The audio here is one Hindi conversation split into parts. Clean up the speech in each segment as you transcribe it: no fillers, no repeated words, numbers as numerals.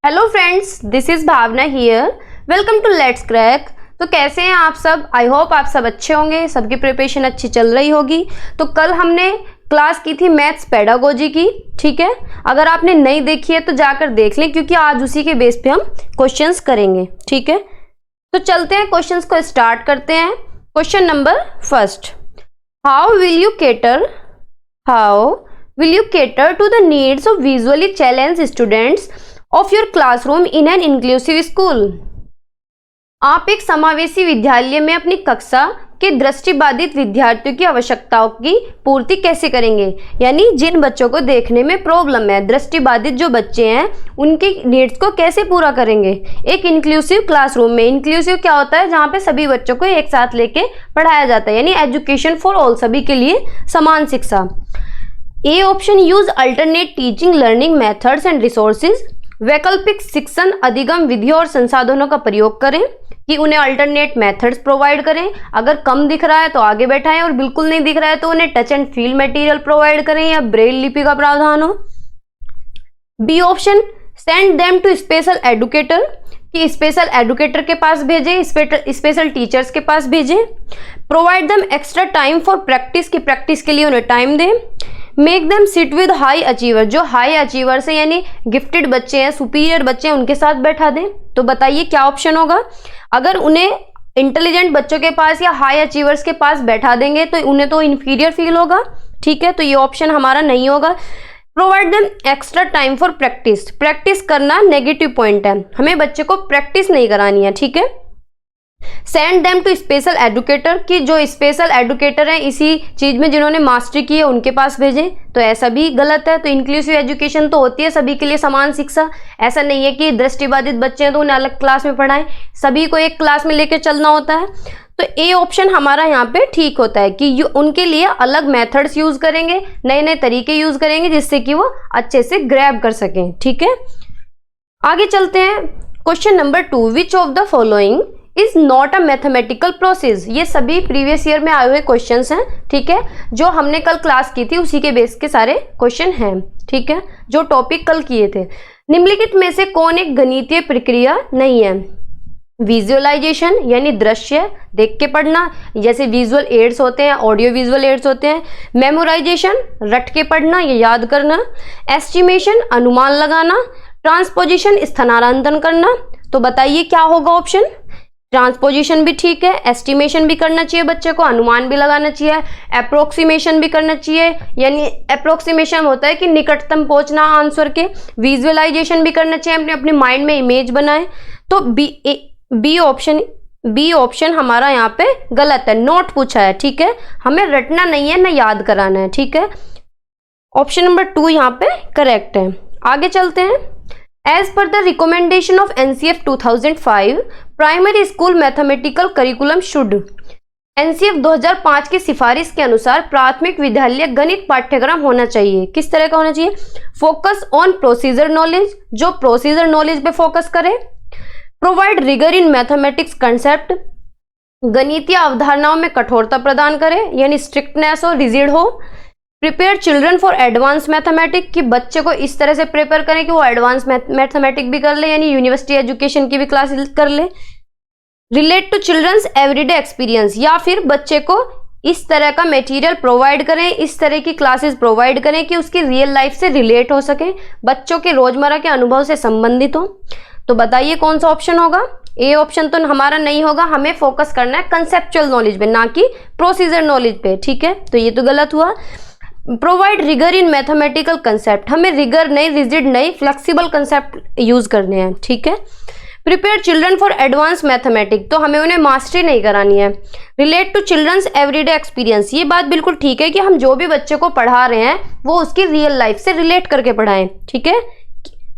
Hello friends, this is Bhavna here. Welcome to let's crack. तो कैसे हैं आप सब? आई होप आप सब अच्छे होंगे, सबकी प्रिपरेशन अच्छी चल रही होगी। तो कल हमने क्लास की थी मैथ्स पेडागोजी की, ठीक है। अगर आपने नहीं देखी है तो जाकर देख लें, क्योंकि आज उसी के बेस पे हम क्वेश्चंस करेंगे, ठीक है। तो चलते हैं, क्वेश्चंस को स्टार्ट करते हैं। Question number first, how will you cater to the needs of visually challenged students of your classroom in an inclusive school? आप एक समावेशी विद्यालय में अपनी कक्षा के दृष्टिबाधित विद्यार्थियों की आवश्यकताओं की पूर्ति कैसे करेंगे? यानी जिन बच्चों को देखने में प्रॉब्लम है, दृष्टिबाधित जो बच्चे हैं, उनकी नीड्स को कैसे पूरा करेंगे एक इंक्लूसिव क्लासरूम में। इंक्लूसिव क्या होता है? जहाँ पे सभी बच्चों को एक साथ लेके पढ़ाया जाता है, यानी एजुकेशन फॉर ऑल, सभी के लिए समान शिक्षा। A option, use alternate teaching learning methods and resources. वैकल्पिक शिक्षण अधिगम विधियों और संसाधनों का प्रयोग करें, कि उन्हें अल्टरनेट मेथड्स प्रोवाइड करें। अगर कम दिख रहा है तो आगे बैठाएं, और बिल्कुल नहीं दिख रहा है तो उन्हें touch and feel material provide करें, या ब्रेल लिपि का प्रावधान हो। B option, send them to special educator, कि स्पेशल एडुकेटर के पास भेजें, स्पेशल टीचर्स के पास भेजें। Provide them extra time for practice, की प्रैक्टिस के लिए उन्हें टाइम दें। Make them sit with high achiever, जो हाई अचीवर्स हैं यानी गिफ्टेड बच्चे हैं, सुपीरियर बच्चे हैं, उनके साथ बैठा दें। तो बताइए क्या ऑप्शन होगा? अगर उन्हें इंटेलिजेंट बच्चों के पास या हाई अचीवर्स के पास बैठा देंगे तो उन्हें तो इंफीरियर फील होगा, ठीक है। तो ये ऑप्शन हमारा नहीं होगा। Provide them extra time for practice, practice करना नेगेटिव पॉइंट है, हमें बच्चे को प्रैक्टिस नहीं करानी है, ठीक है। Send them to special educator, कि जो स्पेशल एडुकेटर हैं इसी चीज में जिन्होंने मास्टरी की है उनके पास भेजें, तो ऐसा भी गलत है। तो इंक्लूसिव एजुकेशन तो होती है सभी के लिए समान शिक्षा, ऐसा नहीं है कि दृष्टिबाधित बच्चे हैं तो उन्हें अलग क्लास में पढ़ाएं, सभी को एक क्लास में लेकर चलना होता है। तो ए ऑप्शन हमारा यहाँ पे ठीक होता है कि उनके लिए अलग मेथड्स यूज करेंगे, नए नए तरीके यूज करेंगे, जिससे कि वो अच्छे से ग्रैब कर सकें, ठीक है। आगे चलते हैं। Question number 2, which of the following is not a mathematical process. ये सभी प्रीवियस ईयर में आए हुए क्वेश्चंस हैं, ठीक है। जो हमने कल क्लास की थी उसी के बेस के सारे क्वेश्चन हैं, ठीक है, जो टॉपिक कल किए थे। निम्नलिखित में से कौन एक गणितीय प्रक्रिया नहीं है? विजुअलाइजेशन, यानी दृश्य देख के पढ़ना, जैसे विजुअल एड्स होते हैं, ऑडियो विजुअल एड्स होते हैं। मेमोराइजेशन, रट के पढ़ना या याद करना। एस्टिमेशन, अनुमान लगाना। ट्रांसपोजिशन, स्थानांतरण करना। तो बताइए क्या होगा ऑप्शन? ट्रांसपोजिशन भी ठीक है, एस्टिमेशन भी करना चाहिए बच्चे को, अनुमान भी लगाना चाहिए, अप्रोक्सीमेशन भी करना चाहिए, यानी अप्रोक्सीमेशन होता है कि निकटतम पहुंचना आंसर के। विजुअलाइजेशन भी करना चाहिए, अपने अपने माइंड में इमेज बनाए। तो बी ऑप्शन हमारा यहाँ पे गलत है, नोट पूछा है, ठीक है। हमें रटना नहीं है, ना याद कराना है, ठीक है। ऑप्शन नंबर 2 यहाँ पे करेक्ट है। आगे चलते हैं। As per the recommendation of NCF 2005, primary school mathematical curriculum should. NCF 2005 की सिफारिश के अनुसार प्राथमिक विद्यालय गणित पाठ्यक्रम होना चाहिए। किस तरह का होना चाहिए? फोकस ऑन प्रोसीजर नॉलेज, जो प्रोसीजर नॉलेज पे फोकस करे। Provide rigor in mathematics concept, गणितीय अवधारणाओं में कठोरता प्रदान करे, यानी स्ट्रिक्टनेस हो, रिजिड हो। Prepare children for advance mathematic, कि बच्चे को इस तरह से प्रिपेयर करें कि वो एडवांस मैथमेटिक भी कर ले, यानी यूनिवर्सिटी एजुकेशन की भी क्लासेस कर ले। Relate to children's everyday experience, या फिर बच्चे को इस तरह का मटेरियल प्रोवाइड करें, इस तरह की क्लासेस प्रोवाइड करें कि उसकी रियल लाइफ से रिलेट हो सके, बच्चों के रोजमर्रा के अनुभव से संबंधित हो। तो बताइए कौन सा ऑप्शन होगा? ए ऑप्शन तो हमारा नहीं होगा, हमें फोकस करना है कंसेप्चुअल नॉलेज पे, ना कि प्रोसीजर नॉलेज पे, ठीक है। तो ये तो गलत हुआ। Provide rigor in mathematical concept, हमें रिगर नहीं, रिजिड नहीं, फ्लेक्सिबल कंसेप्ट यूज करने हैं, ठीक है। Prepare children for advance mathematic, तो हमें उन्हें मास्टरी नहीं करानी है। Relate to children's everyday experience, ये बात बिल्कुल ठीक है कि हम जो भी बच्चे को पढ़ा रहे हैं वो उसकी रियल लाइफ से रिलेट करके पढ़ाएं, ठीक है,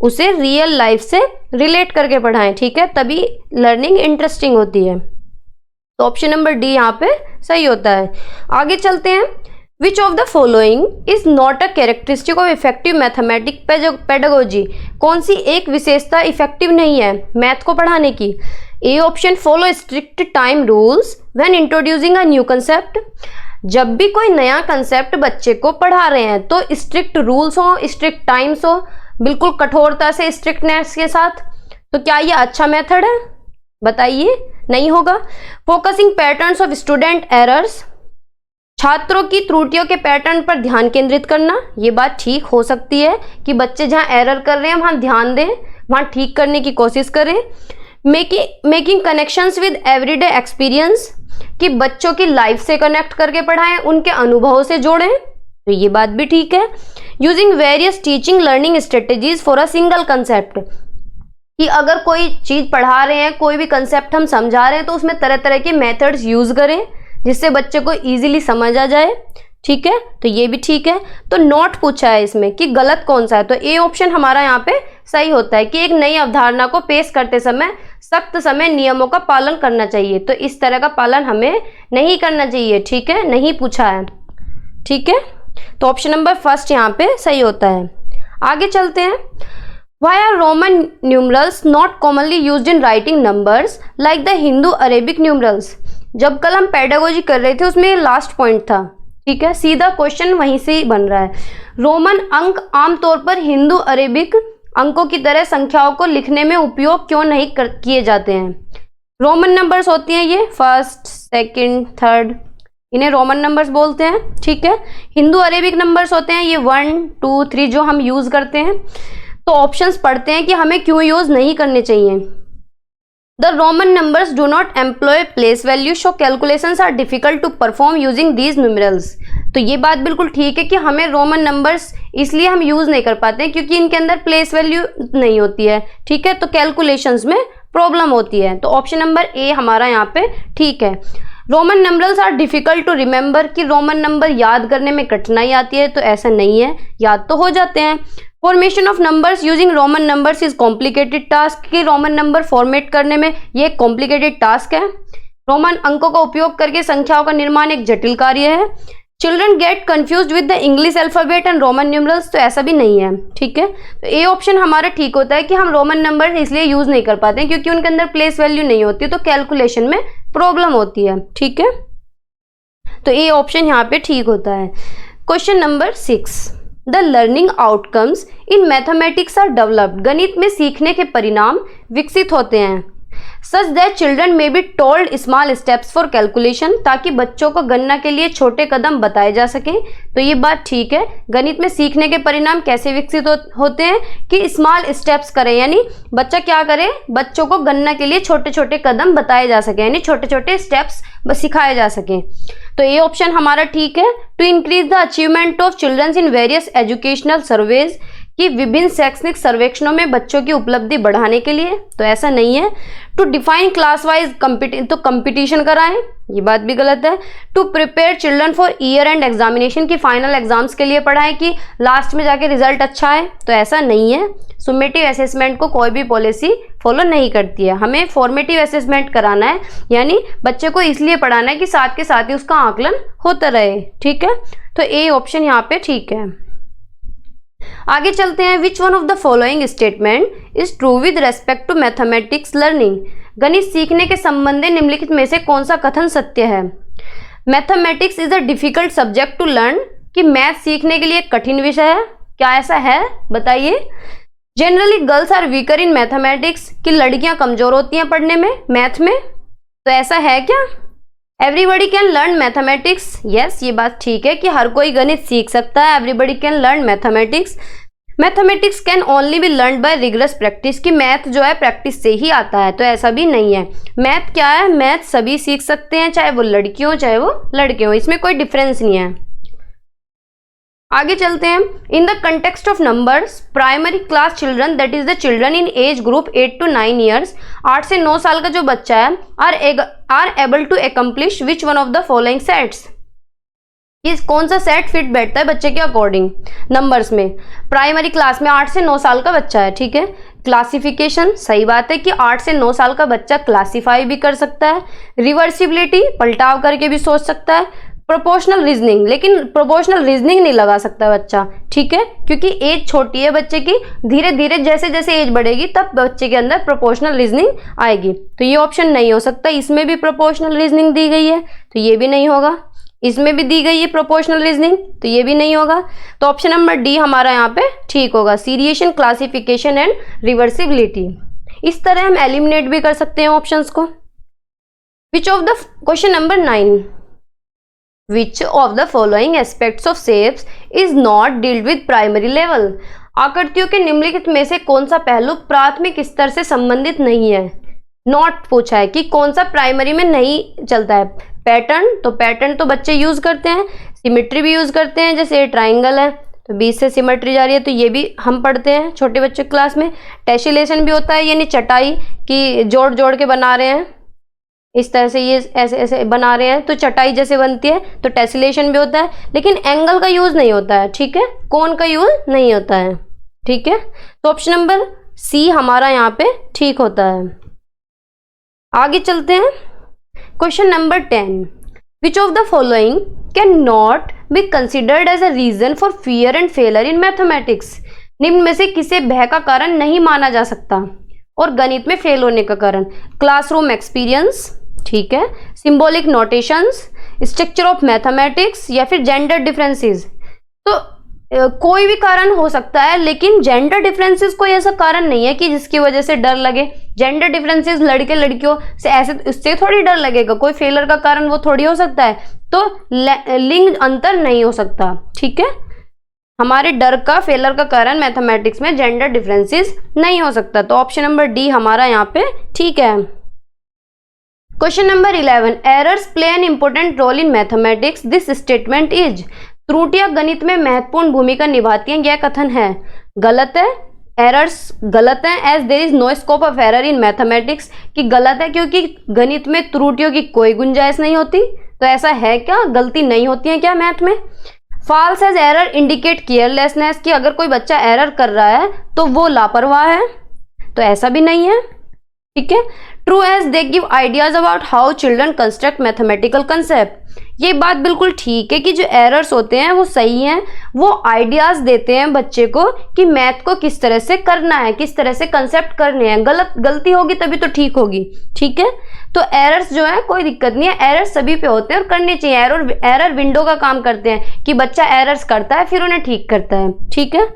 उसे रियल लाइफ से रिलेट करके पढ़ाएं, ठीक है, तभी लर्निंग इंटरेस्टिंग होती है। तो ऑप्शन नंबर डी यहाँ पे सही होता है। आगे चलते हैं। Which of the following is not a characteristic of effective mathematics pedagogy? कौन सी एक विशेषता इफेक्टिव नहीं है मैथ को पढ़ाने की? A option, follow strict time rules when introducing a new concept, जब भी कोई नया कंसेप्ट बच्चे को पढ़ा रहे हैं तो स्ट्रिक्ट रूल्स हो, स्ट्रिक्ट टाइम्स हो, बिल्कुल कठोरता से, स्ट्रिक्टनेस के साथ। तो क्या ये अच्छा मेथड है? बताइए, नहीं होगा। Focusing patterns of student errors, छात्रों की त्रुटियों के पैटर्न पर ध्यान केंद्रित करना, ये बात ठीक हो सकती है कि बच्चे जहां एरर कर रहे हैं वहां ध्यान दें, वहां ठीक करने की कोशिश करें। Making connections with everyday experience, कि बच्चों की लाइफ से कनेक्ट करके पढ़ाएं, उनके अनुभवों से जोड़ें, तो ये बात भी ठीक है। Using various teaching learning strategies for a single concept, कि अगर कोई चीज पढ़ा रहे हैं, कोई भी कंसेप्ट हम समझा रहे हैं, तो उसमें तरह तरह के मेथड्स यूज करें जिससे बच्चे को इजीली समझ आ जाए। ठीक है, तो ये भी ठीक है। तो नोट पूछा है इसमें कि गलत कौन सा है, तो ए ऑप्शन हमारा यहाँ पे सही होता है कि एक नई अवधारणा को पेश करते समय सख्त समय नियमों का पालन करना चाहिए। तो इस तरह का पालन हमें नहीं करना चाहिए। ठीक है, नहीं पूछा है। ठीक है, तो ऑप्शन नंबर फर्स्ट यहाँ पे सही होता है। आगे चलते हैं। Why are Roman numerals not commonly used in writing numbers like the Hindu Arabic numerals? जब कल हम पेडागोजी कर रहे थे उसमें लास्ट पॉइंट था। ठीक है, सीधा क्वेश्चन वहीं से ही बन रहा है। रोमन अंक आमतौर पर हिंदू अरेबिक अंकों की तरह संख्याओं को लिखने में उपयोग क्यों नहीं किए जाते हैं? रोमन नंबर्स होती हैं ये, फर्स्ट, सेकंड, थर्ड, इन्हें रोमन नंबर्स बोलते हैं। ठीक है, हिंदू अरेबिक नंबर्स होते हैं ये 1, 2, 3 जो हम यूज करते हैं। तो ऑप्शंस पढ़ते हैं कि हमें क्यों यूज नहीं करने चाहिए। The Roman numbers do not employ place value, so calculations are difficult to perform using these numerals. तो ये बात बिल्कुल ठीक है कि हमें रोमन नंबर्स इसलिए हम यूज नहीं कर पाते क्योंकि इनके अंदर प्लेस वैल्यू नहीं होती है। ठीक है, तो कैलकुलेशंस में प्रॉब्लम होती है। तो ऑप्शन नंबर ए हमारा यहाँ पे ठीक है। Roman numbers are difficult to remember, कि रोमन नंबर याद करने में कठिनाई आती है, तो ऐसा नहीं है, याद तो हो जाते हैं। Formation of numbers using Roman numbers is complicated task, कि रोमन नंबर फॉर्मेट करने में ये एक कॉम्प्लिकेटेड टास्क है। रोमन अंकों का उपयोग करके संख्याओं का निर्माण एक जटिल कार्य है। Children gate confused with the English alphabet and Roman numerals, तो ऐसा भी नहीं है। ठीक है, तो ए ऑप्शन हमारा ठीक होता है कि हम रोमन नंबर इसलिए यूज नहीं कर पाते हैं क्योंकि उनके अंदर प्लेस वैल्यू नहीं होती, तो कैलकुलेशन में प्रॉब्लम होती है। ठीक है, तो ए ऑप्शन यहाँ पे ठीक होता है। Question number 6, the learning outcomes in mathematics are developed, गणित में सीखने के परिणाम विकसित होते हैं। Such that children may be told small steps for calculation, ताकि बच्चों को गणना के लिए छोटे कदम बताए जा सकें। तो ये बात ठीक है। गणित में सीखने के परिणाम कैसे विकसित होते हैं कि स्मॉल स्टेप्स करें, यानी बच्चा क्या करे, बच्चों को गणना के लिए छोटे छोटे कदम बताए जा सके, यानी छोटे छोटे स्टेप्स सिखाए जा सकें। तो ये ऑप्शन हमारा ठीक है। To increase the achievement of children's in various educational surveys, कि विभिन्न शैक्षणिक सर्वेक्षणों में बच्चों की उपलब्धि बढ़ाने के लिए, तो ऐसा नहीं है। टू डिफाइन क्लास वाइज तो कंपटीशन कराएं, ये बात भी गलत है। To prepare children for year end examination, की फाइनल एग्जाम्स के लिए पढ़ाएं कि लास्ट में जाके रिजल्ट अच्छा है, तो ऐसा नहीं है। सुमेटिव असेसमेंट को कोई भी पॉलिसी फॉलो नहीं करती है। हमें फॉर्मेटिव असेसमेंट कराना है, यानी बच्चे को इसलिए पढ़ाना है कि साथ के साथ ही उसका आकलन होता रहे। ठीक है, तो ए ऑप्शन यहाँ पे ठीक है। आगे चलते हैं। Which one of the following statement is true with respect to mathematics learning, गणित सीखने के संबंध निम्नलिखित में से कौन सा कथन सत्य है? Mathematics is a difficult subject to learn, कि मैथ सीखने के लिए एक कठिन विषय है, क्या ऐसा है? बताइए। Generally girls are weaker in mathematics, कि लड़कियां कमजोर होती हैं पढ़ने में, मैथ में, तो ऐसा है क्या? Everybody can learn mathematics, yes, ये बात ठीक है कि हर कोई गणित सीख सकता है। Everybody can learn mathematics. Mathematics can only be learn by rigorous practice, कि मैथ जो है प्रैक्टिस से ही आता है, तो ऐसा भी नहीं है। मैथ क्या है? मैथ सभी सीख सकते हैं, चाहे वो लड़की हो चाहे वो लड़के हो, इसमें कोई डिफरेंस नहीं है। आगे चलते हैं। In the context of numbers, primary class children, that is the children in age group 8 to 9 years, 8 से 9 साल का जो बच्चा है, are able to accomplish which one of the following sets, ये कौन सा सेट फिट बैठता है बच्चे के अकॉर्डिंग नंबर्स में? प्राइमरी क्लास में 8 से 9 साल का बच्चा है। ठीक है, क्लासिफिकेशन, सही बात है कि 8 से 9 साल का बच्चा क्लासीफाई भी कर सकता है। रिवर्सिबिलिटी, पलटाव करके भी सोच सकता है। प्रोपोर्शनल रीजनिंग, लेकिन प्रोपोर्शनल रीजनिंग नहीं लगा सकता बच्चा। ठीक है, क्योंकि एज छोटी है बच्चे की, धीरे धीरे जैसे जैसे एज बढ़ेगी तब बच्चे के अंदर प्रोपोर्शनल रीजनिंग आएगी। तो ये ऑप्शन नहीं हो सकता, इसमें भी प्रोपोर्शनल रीजनिंग दी गई है, तो ये भी नहीं होगा। इसमें भी दी गई है प्रोपोर्शनल रीजनिंग, तो ये भी नहीं होगा। तो ऑप्शन नंबर डी हमारा यहाँ पे ठीक होगा, सीरिएशन, क्लासिफिकेशन एंड रिवर्सिबिलिटी। इस तरह हम एलिमिनेट भी कर सकते हैं ऑप्शंस को। विच of the question number 9, which of the following aspects of shapes is not dealt with primary level. आकृतियों के निम्नलिखित में से कौन सा पहलू प्राथमिक स्तर से संबंधित नहीं है। नॉट पूछा है कि कौन सा प्राइमरी में नहीं चलता है। पैटर्न तो बच्चे यूज करते हैं, सिमेट्री भी यूज करते हैं, जैसे ये ट्राइंगल है तो बीच से सिमेट्री जा रही है, तो ये भी हम पढ़ते हैं छोटे बच्चों की क्लास में। टेसिलेशन भी होता है, यानी चटाई की जोड़ जोड़ के बना रहे हैं, इस तरह से ये ऐसे ऐसे बना रहे हैं तो चटाई जैसे बनती है, तो टेसिलेशन भी होता है। लेकिन एंगल का यूज नहीं होता है, ठीक है, कोण का यूज नहीं होता है, ठीक है। तो ऑप्शन नंबर सी हमारा यहाँ पे ठीक होता है। आगे चलते हैं। Question number 10, which of the following can not be considered as a reason for fear and failure in mathematics. निम्न में से किसे भय का कारण नहीं माना जा सकता और गणित में फेल होने का कारण। क्लासरूम एक्सपीरियंस, ठीक है, symbolic notations, structure of mathematics, या फिर जेंडर डिफरेंसेस। तो कोई भी कारण हो सकता है, लेकिन जेंडर डिफरेंसेस कोई ऐसा कारण नहीं है कि जिसकी वजह से डर लगे। जेंडर डिफरेंसेस लड़के लड़कियों से ऐसे इससे थोड़ी डर लगेगा, कोई फेलर का कारण वो थोड़ी हो सकता है। तो लिंग अंतर नहीं हो सकता, ठीक है। हमारे डर का, फेलर का कारण मैथमेटिक्स में जेंडर डिफरेंसेस नहीं हो सकता। तो ऑप्शन नंबर डी हमारा यहाँ पे ठीक है। Question number 11, errors play an important role in mathematics, this statement is. त्रुटियां गणित में महत्वपूर्ण भूमिका निभाती हैं, यह कथन है गलत है। एरर्स गलत है, as there is no scope of error in mathematics, कि गलत है क्योंकि गणित में त्रुटियों की कोई गुंजाइश नहीं होती। तो ऐसा है क्या, गलती नहीं होती है क्या मैथ में। False as error indicate carelessness, कि अगर कोई बच्चा एरर कर रहा है तो वो लापरवाह है, तो ऐसा भी नहीं है, ठीक है। True as they give ideas about how children construct mathematical concept, ये बात बिल्कुल ठीक है कि जो एरर्स होते हैं वो सही हैं, वो आइडियाज देते हैं बच्चे को कि मैथ को किस तरह से करना है, किस तरह से कंसेप्ट करने हैं। गलती होगी तभी तो ठीक होगी, ठीक है। तो एरर्स जो है कोई दिक्कत नहीं है, एरर्स सभी पे होते हैं और करने चाहिए। एरर विंडो का काम करते हैं कि बच्चा एरर्स करता है फिर उन्हें ठीक करता है, ठीक है।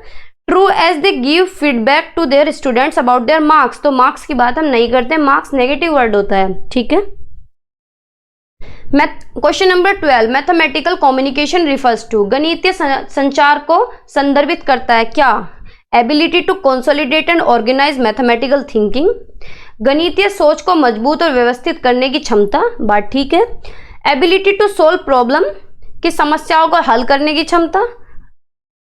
True as they give feedback to their students about their marks, तो मार्क्स की बात हम नहीं करते, मार्क्स नेगेटिव वर्ड होता है, ठीक है। Question number 12, mathematical communication refers to, गणितीय संचार को संदर्भित करता है क्या। Ability to consolidate and organise mathematical thinking, गणितीय सोच को मजबूत और व्यवस्थित करने की क्षमता, बात ठीक है। एबिलिटी टू सोल्व प्रॉब्लम, की समस्याओं को हल करने की क्षमता,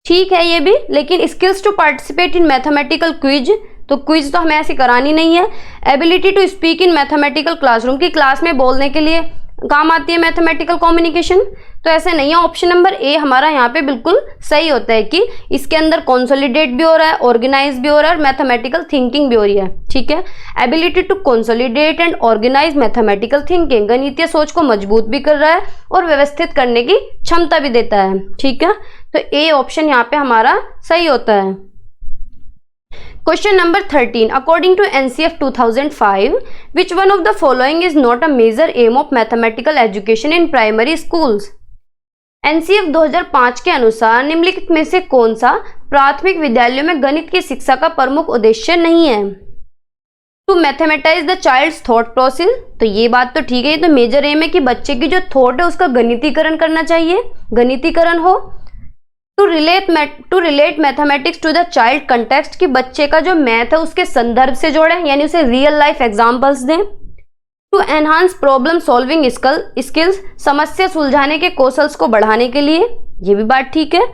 ठीक है ये भी। लेकिन skills to participate in mathematical quiz, तो क्विज तो हमें ऐसी करानी नहीं है। Ability to speak in mathematical classroom, की क्लास में बोलने के लिए काम आती है मैथमेटिकल कम्युनिकेशन, तो ऐसे नहीं है। ऑप्शन नंबर ए हमारा यहाँ पे बिल्कुल सही होता है कि इसके अंदर कंसोलिडेट भी हो रहा है, ऑर्गेनाइज भी हो रहा है और मैथमेटिकल थिंकिंग भी हो रही है, ठीक है। Ability to consolidate and organise mathematical thinking, गणितीय सोच को मजबूत भी कर रहा है और व्यवस्थित करने की क्षमता भी देता है, ठीक है। तो ए ऑप्शन यहाँ पे हमारा सही होता है। Question number 13, according to NCF 2005, which one of the following is not a major aim of mathematical education in primary schools? NCF 2005 के अनुसार निम्नलिखित में से कौन सा प्राथमिक विद्यालयों में गणित की शिक्षा का प्रमुख उद्देश्य नहीं है। To mathematise the child's thought process, तो ये बात तो ठीक है, ये तो मेजर एम है कि बच्चे की जो थॉट है उसका गणितीकरण करना चाहिए, गणितीकरण हो। To relate mathematics to the child context, कि बच्चे का जो मैथ है उसके संदर्भ से जोड़े, यानी उसे रियल लाइफ एग्जांपल्स दें। To enhance problem solving skills, समस्या सुलझाने के कौशल्स को बढ़ाने के लिए, ये भी बात ठीक है।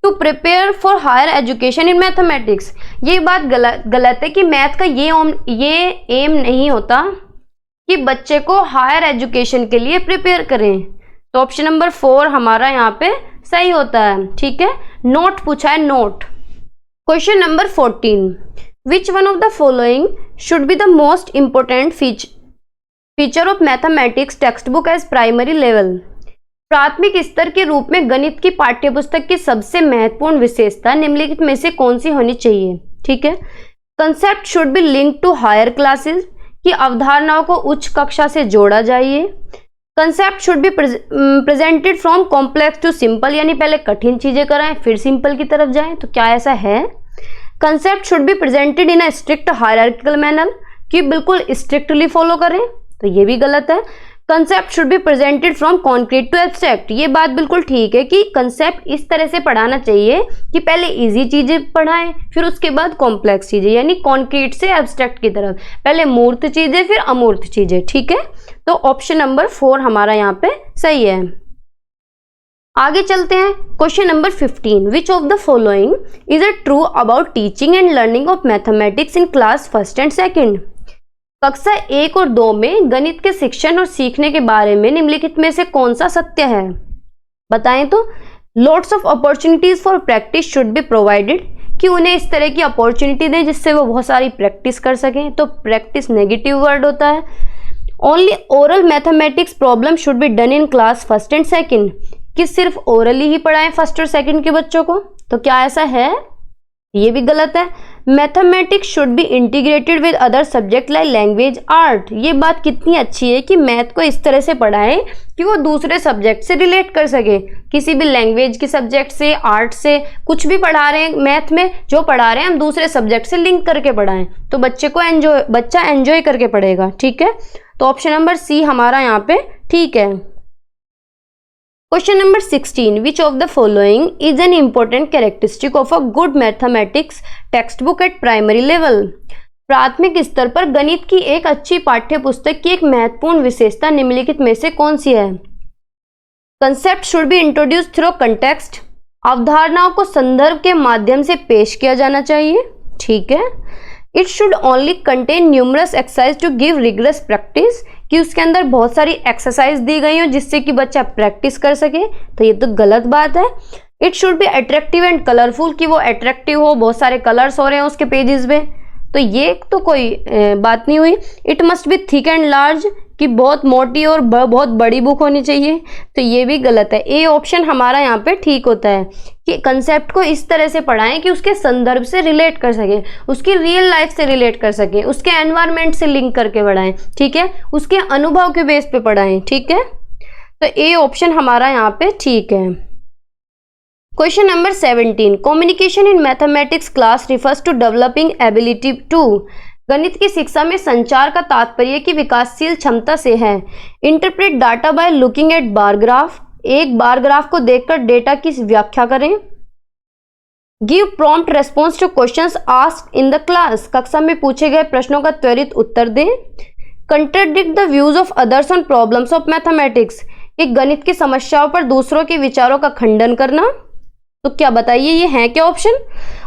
To prepare for higher education in mathematics, ये बात गलत है कि मैथ का ये एम नहीं होता कि बच्चे को हायर एजुकेशन के लिए प्रिपेयर करें। तो ऑप्शन नंबर 4 हमारा यहाँ पे सही होता है, ठीक है। नोट पूछा है, note. Question number 14, which one of the following should be the most important feature of mathematics textbook as primary level, प्राथमिक स्तर के रूप में गणित की पाठ्यपुस्तक की सबसे महत्वपूर्ण विशेषता निम्नलिखित में से कौन सी होनी चाहिए, ठीक है। Concept should be linked to higher classes, की अवधारणाओं को उच्च कक्षा से जोड़ा जाइए। Concept should be presented from complex to simple, यानी पहले कठिन चीजें कराएं फिर सिंपल की तरफ जाएं। तो क्या ऐसा है? Concept should be presented in a strict hierarchical manner, कि बिल्कुल स्ट्रिक्टली फॉलो करें, तो ये भी गलत है। Concept should be presented from concrete to abstract, ये बात बिल्कुल ठीक है कि कंसेप्ट इस तरह से पढ़ाना चाहिए कि पहले इजी चीजें पढ़ाएं फिर उसके बाद कॉम्प्लेक्स चीजें, यानी कॉन्क्रीट से एब्स्ट्रैक्ट की तरफ, पहले मूर्त चीजें फिर अमूर्त चीजें। ठीक है, तो ऑप्शन नंबर 4 हमारा यहाँ पे सही है। आगे चलते हैं, question number 15, which of the following is a true about teaching and learning of mathematics in class first and second. कक्षा 1 और 2 में गणित के शिक्षण और सीखने के बारे में निम्नलिखित में से कौन सा सत्य है? बताएं तो। Lots of opportunities for practice should be provided, कि उन्हें इस तरह की अपॉर्चुनिटी दें जिससे वो बहुत सारी प्रैक्टिस कर सकें, तो प्रैक्टिस नेगेटिव वर्ड होता है। Only oral mathematics problem should be done in class first and second, कि सिर्फ ओरली ही पढ़ाएं फर्स्ट और सेकेंड के बच्चों को, तो क्या ऐसा है? ये भी गलत है। Mathematics should be integrated with other subject like language art, ये बात कितनी अच्छी है कि मैथ को इस तरह से पढ़ाएं कि वो दूसरे सब्जेक्ट से रिलेट कर सके, किसी भी लैंग्वेज के सब्जेक्ट से, आर्ट से, कुछ भी पढ़ा रहे हैं मैथ में, जो पढ़ा रहे हैं हम दूसरे सब्जेक्ट से लिंक करके पढ़ाएं, तो बच्चा एंजॉय करके पढ़ेगा। ठीक है, तो ऑप्शन नंबर सी हमारा यहाँ पे ठीक है। Question number 16, which of the following is an important characteristic of a good mathematics text book eight primary level. प्राथमिक स्तर पर गणित की एक अच्छी पाठ्य पुस्तक की एक महत्वपूर्ण विशेषता निम्नलिखित में से कौन सी है? Concept should be introduce through context, अवधारणाओं को संदर्भ के माध्यम से पेश किया जाना चाहिए। ठीक है। It should only contain numerous exercise to give rigorous practice, कि उसके अंदर बहुत सारी एक्सरसाइज दी गई हो जिससे कि बच्चा प्रैक्टिस कर सके, तो ये तो गलत बात है। It should be attractive and colourful, कि वो अट्रैक्टिव हो, बहुत सारे कलर्स हो रहे हैं उसके पेजेस में, तो ये तो कोई बात नहीं हुई। It must be thick and large, कि बहुत मोटी और बहुत बड़ी बुक होनी चाहिए, तो ये भी गलत है। ए ऑप्शन हमारा यहाँ पे ठीक होता है कि कंसेप्ट को इस तरह से पढ़ाएं कि उसके संदर्भ से रिलेट कर सकें, उसकी रियल लाइफ से रिलेट कर सकें, उसके एनवायरनमेंट से लिंक करके पढ़ाएं। ठीक है, उसके अनुभव के बेस पे पढ़ाएं। ठीक है, तो ए ऑप्शन हमारा यहाँ पे ठीक है। Question number 17, communication in mathematics class refers to developing ability to. गणित की शिक्षा में संचार का तात्पर्य की विकासशील क्षमता से है। Interpret data by looking at bar graph, एक बार ग्राफ को देखकर डेटा की व्याख्या करें। Give prompt response two questions asked in the class, कक्षा में पूछे गए प्रश्नों का त्वरित उत्तर दें। Contradict the views of others on problems of mathematics, एक गणित की समस्याओं पर दूसरों के विचारों का खंडन करना। तो क्या बताइए ये है क्या option?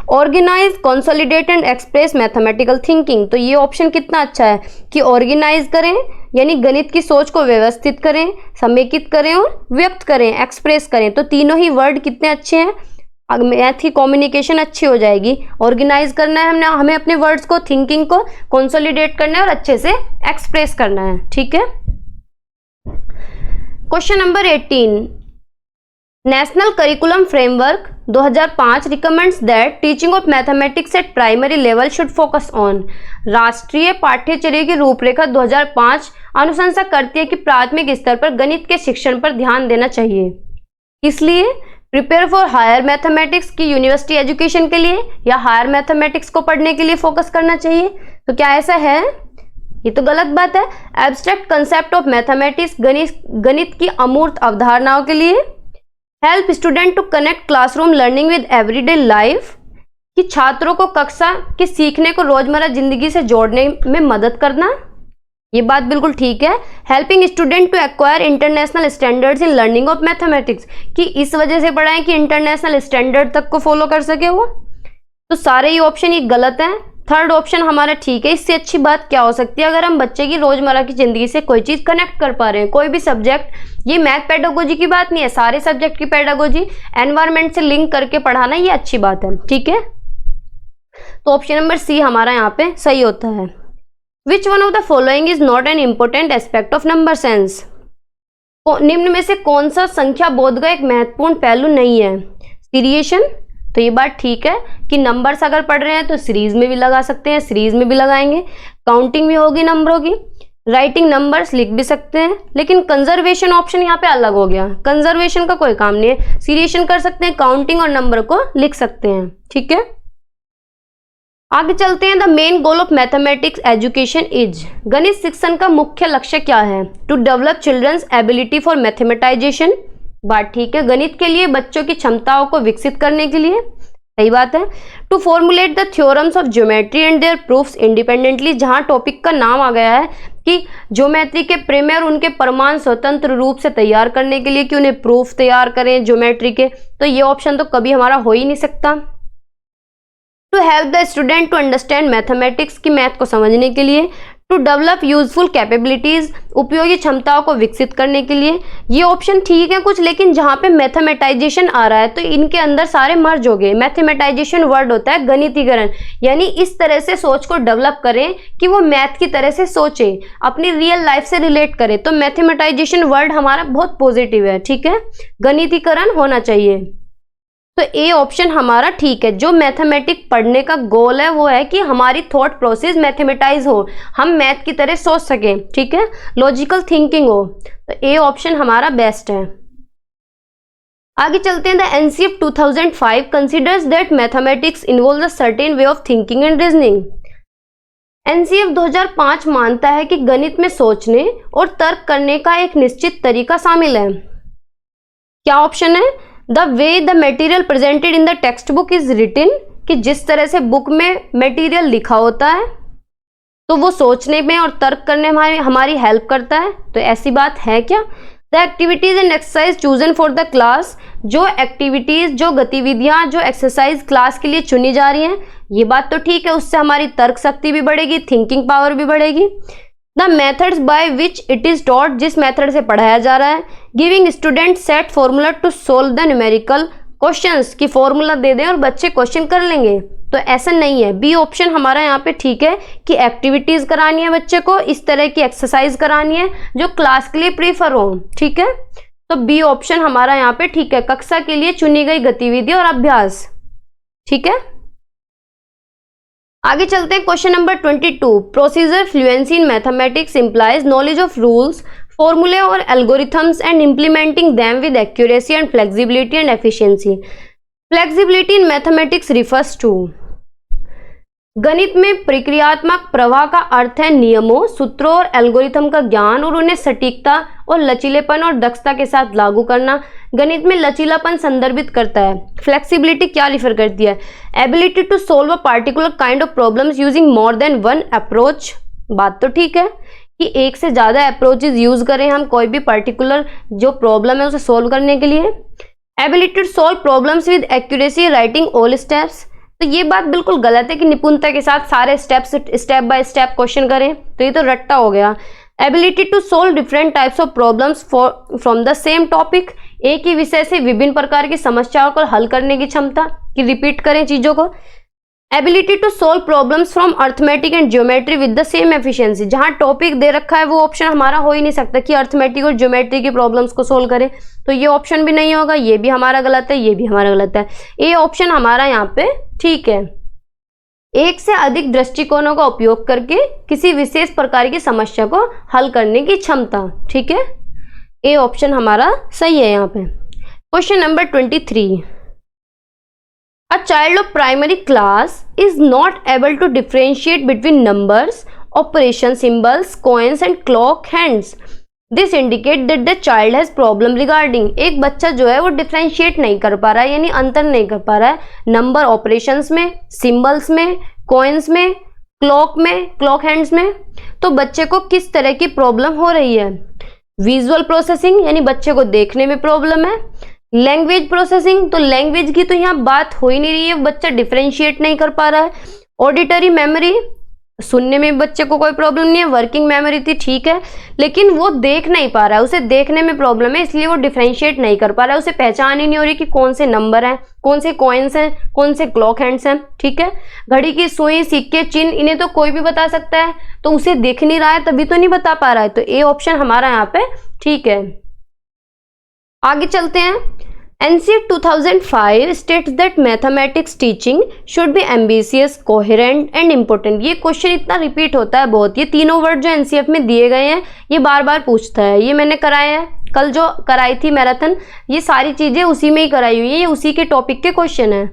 Organise, consolidate and express mathematical thinking, तो ये ऑप्शन कितना अच्छा है कि ऑर्गेनाइज करें, यानी गणित की सोच को व्यवस्थित करें, समेकित करें और व्यक्त करें, एक्सप्रेस करें, तो तीनों ही वर्ड कितने अच्छे हैं। मैथ की कम्युनिकेशन अच्छी हो जाएगी। ऑर्गेनाइज करना है हमें अपने वर्ड्स को, थिंकिंग को कंसोलिडेट करना है और अच्छे से एक्सप्रेस करना है। ठीक है। Question number 18, national curriculum framework 2005 recommends that teaching of mathematics eight primary level should focus on. राष्ट्रीय पाठ्यचर्या की रूपरेखा 2005 अनुशंसा करती है कि प्राथमिक स्तर पर गणित के शिक्षण पर ध्यान देना चाहिए। इसलिए प्रिपेयर फॉर हायर मैथमेटिक्स की यूनिवर्सिटी एजुकेशन के लिए या हायर मैथमेटिक्स को पढ़ने के लिए फोकस करना चाहिए, तो क्या ऐसा है? ये तो गलत बात है। एब्स्ट्रैक्ट कंसेप्ट ऑफ मैथमेटिक्स, गणित की अमूर्त अवधारणाओं के लिए। Help student to connect classroom learning with everyday life, कि छात्रों को कक्षा के सीखने को रोजमर्रा जिंदगी से जोड़ने में मदद करना, ये बात बिल्कुल ठीक है। Helping student to acquire international standards in learning of mathematics, कि इस वजह से पढ़ाएं कि इंटरनेशनल स्टैंडर्ड तक को फॉलो कर सके वो, तो सारे ही ऑप्शन ये गलत हैं। थर्ड ऑप्शन हमारा ठीक है। इससे अच्छी बात क्या हो सकती है अगर हम बच्चे की रोजमर्रा की जिंदगी से कोई चीज कनेक्ट कर पा रहे हैं, कोई भी सब्जेक्ट, ये मैथ पेडागोजी की बात नहीं है, सारे सब्जेक्ट की पेडागोजी एनवायरनमेंट से लिंक करके पढ़ाना, ये अच्छी बात है। ठीक है, तो ऑप्शन नंबर सी हमारा यहाँ पे सही होता है। विच one of the following is not an important aspect of number sense. निम्न में से कौन सा संख्या बोध का एक महत्वपूर्ण पहलू नहीं है? सीरिएशन, तो ये बात ठीक है कि नंबर्स अगर पढ़ रहे हैं तो सीरीज में भी लगा सकते हैं, सीरीज में भी लगाएंगे, काउंटिंग भी होगी नंबरों की। राइटिंग नंबर्स लिख भी सकते हैं, लेकिन कंजर्वेशन ऑप्शन यहाँ पे अलग हो गया। कंजर्वेशन का कोई काम नहीं है, सीरिएशन कर सकते हैं, काउंटिंग और नंबर को लिख सकते हैं। ठीक है, आगे चलते हैं। The main goal of mathematics education is, गणित शिक्षण का मुख्य लक्ष्य क्या है? To develop children's ability for mathematisation, बात ठीक है, गणित के लिए बच्चों की क्षमताओं को विकसित करने के लिए, सही बात है। To formulate the theorems of geometry and their proofs independently, जहां टॉपिक का नाम आ गया है कि ज्योमेट्री के प्रमेय और उनके प्रमाण स्वतंत्र रूप से तैयार करने के लिए, कि उन्हें प्रूफ तैयार करें ज्योमेट्री के, तो ये ऑप्शन तो कभी हमारा हो ही नहीं सकता। To help the student to understand mathematics, की मैथ को समझने के लिए। टू डेवलप यूजफुल कैपेबिलिटीज, उपयोगी क्षमताओं को विकसित करने के लिए। ये ऑप्शन ठीक है कुछ, लेकिन जहां पे मैथमेटाइजेशन आ रहा है तो इनके अंदर सारे मर्ज हो गए। मैथमेटाइजेशन वर्ड होता है गणितीकरण, यानी इस तरह से सोच को डेवलप करें कि वो मैथ की तरह से सोचे, अपनी रियल लाइफ से रिलेट करे, तो मैथमेटाइजेशन वर्ड हमारा बहुत पॉजिटिव है। ठीक है, गणितीकरण होना चाहिए, तो ए ऑप्शन हमारा ठीक है। जो मैथमेटिक पढ़ने का गोल है वो है कि हमारी थॉट प्रोसेस मैथमेटाइज हो, हम मैथ की तरह सोच सकें। ठीक है, लॉजिकल थिंकिंग हो, तो ए ऑप्शन हमारा बेस्ट है। आगे चलते हैं। The NCF 2005 considers that mathematics involves a certain way of thinking and reasoning. NCF 2005 मानता है कि गणित में सोचने और तर्क करने का एक निश्चित तरीका शामिल है। क्या ऑप्शन है? The way the material presented in the text book is रिटिन, कि जिस तरह से बुक में मटेरियल लिखा होता है तो वो सोचने में और तर्क करने में हमारी हेल्प करता है, तो ऐसी बात है क्या? The activities and exercise chosen for the class, जो एक्टिविटीज, जो गतिविधियां, जो एक्सरसाइज क्लास के लिए चुनी जा रही हैं, ये बात तो ठीक है, उससे हमारी तर्क शक्ति भी बढ़ेगी, थिंकिंग पावर भी बढ़ेगी। The methods by which it is taught, जिस मेथड से पढ़ाया जा रहा है। Giving student set formula to solve the numerical questions, की फॉर्मूला दे दें और बच्चे क्वेश्चन कर लेंगे, तो ऐसा नहीं है। बी ऑप्शन हमारा यहाँ पे ठीक है कि एक्टिविटीज करानी है बच्चे को, इस तरह की एक्सरसाइज करानी है जो क्लास के लिए प्रीफर हो। ठीक है, तो बी ऑप्शन हमारा यहाँ पे ठीक है, कक्षा के लिए चुनी गई गतिविधि और अभ्यास। ठीक है, आगे चलते हैं। Question number 22, procedure fluency in mathematics implies knowledge of rules, फॉर्मूले और algorithms and implementing them with accuracy and flexibility and efficiency. Flexibility in mathematics refers to, गणित में प्रक्रियात्मक प्रवाह का अर्थ है नियमों, सूत्रों और एल्गोरिथम का ज्ञान और उन्हें सटीकता और लचीलेपन और दक्षता के साथ लागू करना। गणित में लचीलापन संदर्भित करता है। फ्लेक्सिबिलिटी क्या रिफर करती है? Ability to solve a particular kind of problems using more than one approach, बात तो ठीक है कि एक से ज्यादा अप्रोचेज यूज करें हम कोई भी पर्टिकुलर जो प्रॉब्लम है उसे सोल्व करने के लिए। Ability to solve problems with accuracy writing all steps, तो ये बात बिल्कुल गलत है कि निपुणता के साथ सारे steps step by step question करें, तो ये तो रट्टा हो गया। Ability to solve different types of problems from the same topic, एक ही विषय से विभिन्न प्रकार की समस्याओं को हल करने की क्षमता, कि रिपीट करें चीजों को। Ability to solve problems from arithmetic and geometry with the same efficiency, जहां टॉपिक दे रखा है वो ऑप्शन हमारा हो ही नहीं सकता कि अर्थमेटिक और ज्योमेट्री की प्रॉब्लम्स को सोल्व करें, तो ये ऑप्शन भी नहीं होगा, ये भी हमारा गलत है, ये भी हमारा गलत है। ये ऑप्शन हमारा यहाँ पे ठीक है। एक से अधिक दृष्टिकोणों का उपयोग करके किसी विशेष प्रकार की समस्या को हल करने की क्षमता, ठीक है, ए ऑप्शन हमारा सही है यहाँ पे। Question number 23, a child of primary class is not able to differentiate between numbers, operation symbols, coins and clock hands. This indicate that the child has problem regarding, एक बच्चा जो है वो डिफ्रेंशिएट नहीं कर पा रहा है, यानी अंतर नहीं कर पा रहा है नंबर ऑपरेशंस में, सिंबल्स में, कॉइन्स में, क्लॉक में, क्लॉक हैंड्स में। तो बच्चे को किस तरह की प्रॉब्लम हो रही है? विजुअल प्रोसेसिंग, यानी बच्चे को देखने में प्रॉब्लम है। लैंग्वेज प्रोसेसिंग, तो लैंग्वेज की तो यहाँ बात हो ही नहीं रही है, बच्चा डिफरेंशिएट नहीं कर पा रहा है। ऑडिटरी मेमोरी, सुनने में बच्चे को कोई प्रॉब्लम नहीं है, वर्किंग मेमोरी थी ठीक है, लेकिन वो देख नहीं पा रहा है, उसे देखने में प्रॉब्लम है, इसलिए वो डिफरेंशिएट नहीं कर पा रहा है, उसे पहचान ही नहीं हो रही कि कौन से नंबर हैं, कौन से कॉइन्स हैं, कौन से क्लॉक हैंड्स हैं, ठीक है। घड़ी की सुई, सिक्के, चिन्ह, इन्हें तो कोई भी बता सकता है, तो उसे दिख नहीं रहा है तभी तो नहीं बता पा रहा है, तो ए ऑप्शन हमारा यहाँ पे ठीक है। आगे चलते हैं। NCERT 2005 states that mathematics teaching should be ambitious, coherent and important। ये क्वेश्चन इतना रिपीट होता है बहुत, ये तीनों वर्ड जो NCERT में दिए गए हैं ये बार बार पूछता है। ये मैंने कराया है, कल जो कराई थी मैराथन, ये सारी चीजें उसी में ही कराई हुई है, ये उसी के टॉपिक के क्वेश्चन है।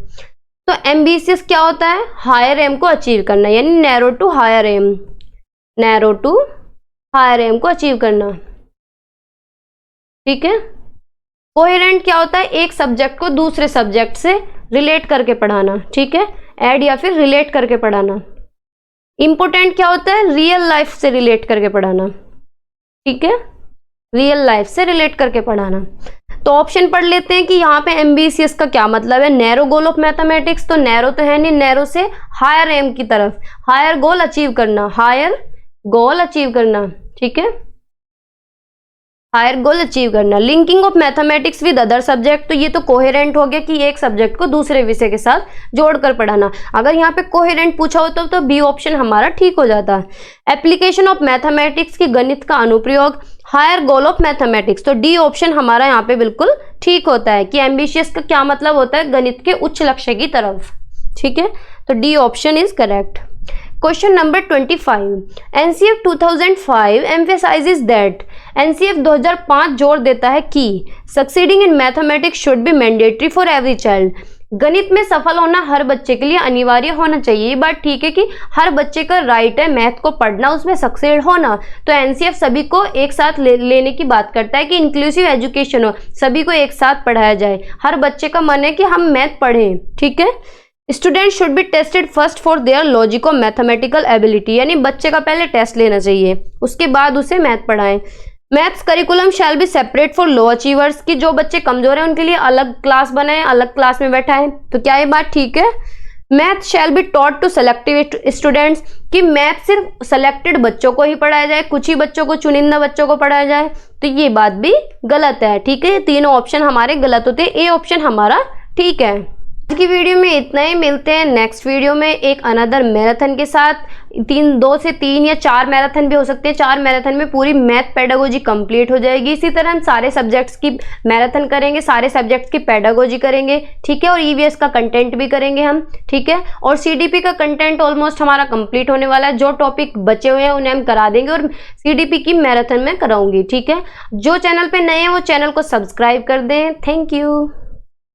तो एम्बिशियस क्या होता है? हायर एम को अचीव करना, यानी narrow to higher aim, narrow to higher aim को अचीव करना, ठीक है। कोहेरेंट क्या होता है? एक सब्जेक्ट को दूसरे सब्जेक्ट से रिलेट करके पढ़ाना, ठीक है, ऐड या फिर रिलेट करके पढ़ाना। इंपोर्टेंट क्या होता है? रियल लाइफ से रिलेट करके पढ़ाना, ठीक है, रियल लाइफ से रिलेट करके पढ़ाना। तो ऑप्शन पढ़ लेते हैं कि यहाँ पे एम्बिशियस का क्या मतलब है। नैरो गोल ऑफ मैथमेटिक्स, तो नैरो तो है नहीं, नैरो से हायर एम की तरफ, हायर गोल अचीव करना, हायर गोल अचीव करना, ठीक है, हायर गोल अचीव करना। Linking of mathematics with other subject, तो ये तो कोहेरेंट हो गया कि एक सब्जेक्ट को दूसरे विषय के साथ जोड़कर पढ़ाना। अगर यहाँ पे कोहेरेंट पूछा होता तो बी ऑप्शन हमारा ठीक हो जाता। एप्लीकेशन ऑफ मैथमेटिक्स की गणित का अनुप्रयोग, हायर गोल ऑफ मैथमेटिक्स, तो डी ऑप्शन हमारा यहाँ पे बिल्कुल ठीक होता है कि एम्बिशियस का क्या मतलब होता है? गणित के उच्च लक्ष्य की तरफ, ठीक है, तो D option is correct. Question number 25, NCERT 2005 emphasizes that, NCERT 2005 जोर देता है कि succeeding in mathematics should be mandatory for every child, गणित में सफल होना हर बच्चे के लिए अनिवार्य होना चाहिए। ये बात ठीक है कि हर बच्चे का राइट है मैथ को पढ़ना, उसमें सक्सीड होना, तो NCERT सभी को एक साथ लेने की बात करता है कि इंक्लूसिव एजुकेशन हो, सभी को एक साथ पढ़ाया जाए, हर बच्चे का मन है कि हम मैथ पढ़ें, ठीक है। Student should be tested first for their logic और मैथमेटिकल एबिलिटी, यानी बच्चे का पहले टेस्ट लेना चाहिए, उसके बाद उसे मैथ पढ़ाएं। Maths curriculum shall be separate for low achievers, की जो बच्चे कमजोर हैं उनके लिए अलग क्लास बनाएं, अलग क्लास में बैठाएं। तो क्या ये बात ठीक है? Math shall be taught to selective students, कि मैथ सिर्फ सेलेक्टेड बच्चों को ही पढ़ाया जाए, कुछ ही बच्चों को, चुनिंदा बच्चों को पढ़ाया जाए, तो ये बात भी गलत है, ठीक है। ये तीनों ऑप्शन हमारे गलत होते हैं, ए ऑप्शन हमारा ठीक है। आज की वीडियो में इतना ही, मिलते हैं नेक्स्ट वीडियो में एक अनदर मैराथन के साथ। 2 से 3 या 4 मैराथन भी हो सकते हैं, 4 मैराथन में पूरी मैथ पेडागोजी कंप्लीट हो जाएगी। इसी तरह हम सारे सब्जेक्ट्स की मैराथन करेंगे, सारे सब्जेक्ट्स की पेडागोजी करेंगे, ठीक है, और ईवीएस का कंटेंट भी करेंगे हम, ठीक है, और सीडीपी का कंटेंट ऑलमोस्ट हमारा कंप्लीट होने वाला है। जो टॉपिक बचे हुए हैं उन्हें हम करा देंगे और सीडीपी की मैराथन में कराऊंगी, ठीक है। जो चैनल पे नए हैं वो चैनल को सब्सक्राइब कर दें। Thank you.